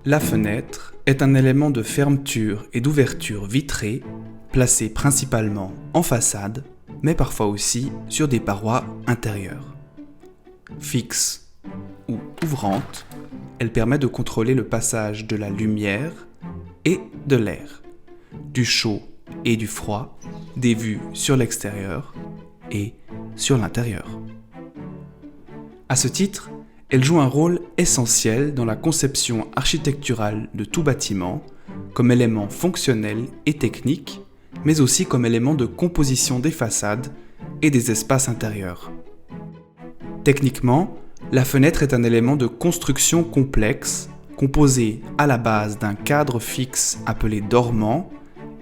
La fenêtre est un élément de fermeture et d'ouverture vitrée, placé principalement en façade, mais parfois aussi sur des parois intérieures. Fixe ou ouvrante, elle permet de contrôler le passage de la lumière et de l'air, du chaud et du froid, des vues sur l'extérieur et sur l'intérieur. À ce titre, elle joue un rôle essentiel dans la conception architecturale de tout bâtiment, comme élément fonctionnel et technique, mais aussi comme élément de composition des façades et des espaces intérieurs. Techniquement, la fenêtre est un élément de construction complexe, composé à la base d'un cadre fixe appelé dormant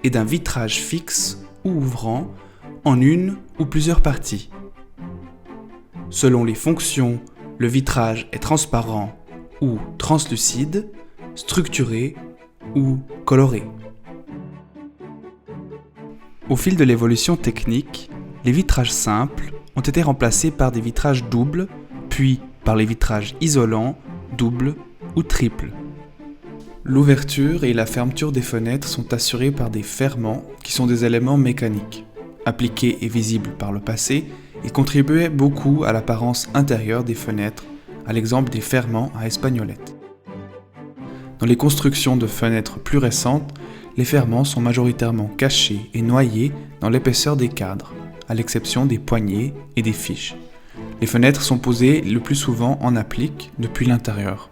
et d'un vitrage fixe ou ouvrant en une ou plusieurs parties. Selon les fonctions, le vitrage est transparent ou translucide, structuré ou coloré. Au fil de l'évolution technique, les vitrages simples ont été remplacés par des vitrages doubles, puis par les vitrages isolants, doubles ou triples. L'ouverture et la fermeture des fenêtres sont assurées par des ferments qui sont des éléments mécaniques. Appliqués et visibles par le passé, ils contribuaient beaucoup à l'apparence intérieure des fenêtres, à l'exemple des ferments à espagnolettes. Dans les constructions de fenêtres plus récentes, les ferments sont majoritairement cachés et noyés dans l'épaisseur des cadres, à l'exception des poignées et des fiches. Les fenêtres sont posées le plus souvent en applique depuis l'intérieur.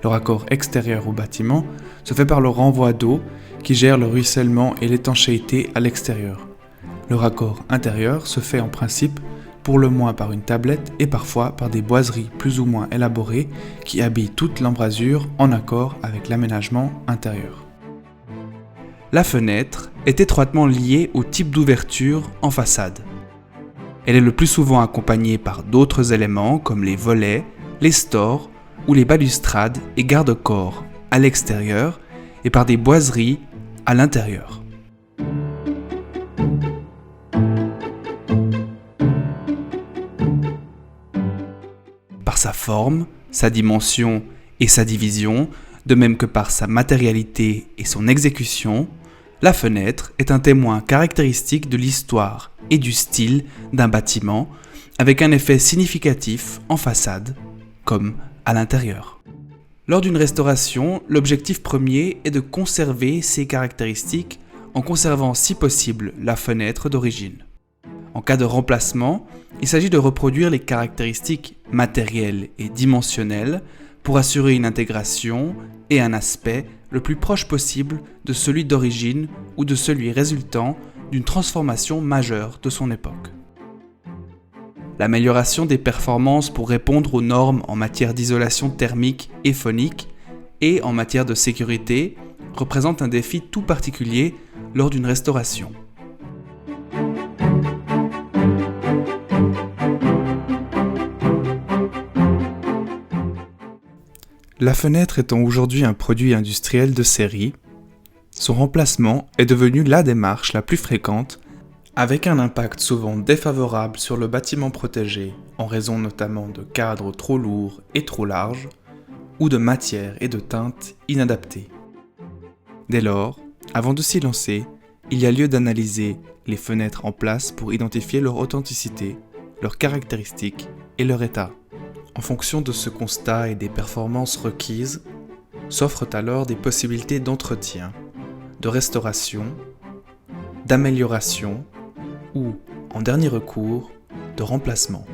Le raccord extérieur au bâtiment se fait par le renvoi d'eau qui gère le ruissellement et l'étanchéité à l'extérieur. Le raccord intérieur se fait en principe pour le moins par une tablette et parfois par des boiseries plus ou moins élaborées qui habillent toute l'embrasure en accord avec l'aménagement intérieur. La fenêtre est étroitement liée au type d'ouverture en façade. Elle est le plus souvent accompagnée par d'autres éléments comme les volets, les stores ou les balustrades et garde-corps à l'extérieur et par des boiseries à l'intérieur. Par sa forme, sa dimension et sa division, de même que par sa matérialité et son exécution, la fenêtre est un témoin caractéristique de l'histoire et du style d'un bâtiment, avec un effet significatif en façade, comme à l'intérieur. Lors d'une restauration, l'objectif premier est de conserver ces caractéristiques en conservant si possible la fenêtre d'origine. En cas de remplacement, il s'agit de reproduire les caractéristiques matérielles et dimensionnelles pour assurer une intégration et un aspect le plus proche possible de celui d'origine ou de celui résultant d'une transformation majeure de son époque. L'amélioration des performances pour répondre aux normes en matière d'isolation thermique et phonique et en matière de sécurité représente un défi tout particulier lors d'une restauration. La fenêtre étant aujourd'hui un produit industriel de série, son remplacement est devenu la démarche la plus fréquente, avec un impact souvent défavorable sur le bâtiment protégé en raison notamment de cadres trop lourds et trop larges, ou de matières et de teintes inadaptées. Dès lors, avant de s'y lancer, il y a lieu d'analyser les fenêtres en place pour identifier leur authenticité, leurs caractéristiques et leur état. En fonction de ce constat et des performances requises, s'offrent alors des possibilités d'entretien, de restauration, d'amélioration ou, en dernier recours, de remplacement.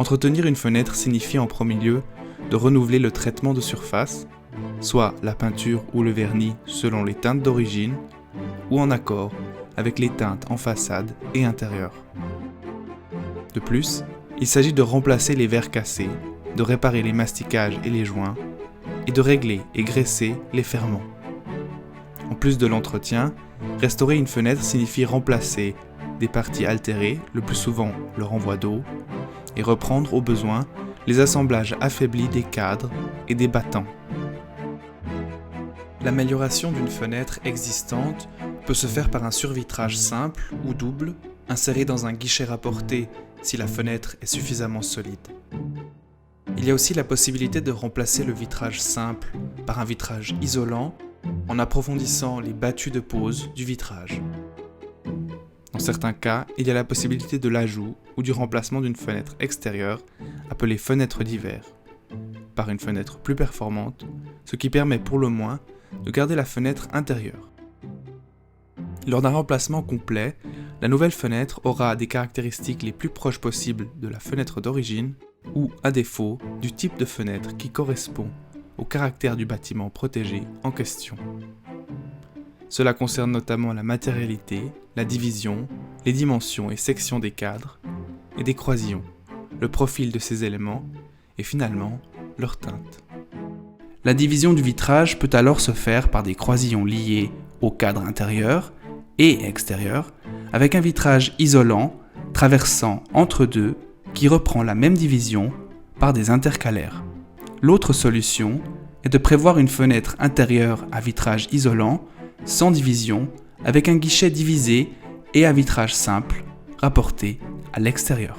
Entretenir une fenêtre signifie en premier lieu de renouveler le traitement de surface, soit la peinture ou le vernis selon les teintes d'origine, ou en accord avec les teintes en façade et intérieur. De plus, il s'agit de remplacer les verres cassés, de réparer les masticages et les joints, et de régler et graisser les ferments. En plus de l'entretien, restaurer une fenêtre signifie remplacer des parties altérées, le plus souvent le renvoi d'eau, et reprendre au besoin les assemblages affaiblis des cadres et des battants. L'amélioration d'une fenêtre existante peut se faire par un survitrage simple ou double, inséré dans un guichet rapporté si la fenêtre est suffisamment solide. Il y a aussi la possibilité de remplacer le vitrage simple par un vitrage isolant en approfondissant les battues de pose du vitrage. Dans certains cas, il y a la possibilité de l'ajout ou du remplacement d'une fenêtre extérieure appelée fenêtre d'hiver par une fenêtre plus performante, ce qui permet pour le moins de garder la fenêtre intérieure. Lors d'un remplacement complet, la nouvelle fenêtre aura des caractéristiques les plus proches possibles de la fenêtre d'origine ou, à défaut, du type de fenêtre qui correspond au caractère du bâtiment protégé en question. Cela concerne notamment la matérialité, la division, les dimensions et sections des cadres et des croisillons, le profil de ces éléments et finalement leur teinte. La division du vitrage peut alors se faire par des croisillons liés au cadre intérieur et extérieur avec un vitrage isolant traversant entre deux qui reprend la même division par des intercalaires. L'autre solution est de prévoir une fenêtre intérieure à vitrage isolant sans division avec un guichet divisé et un vitrage simple rapporté à l'extérieur.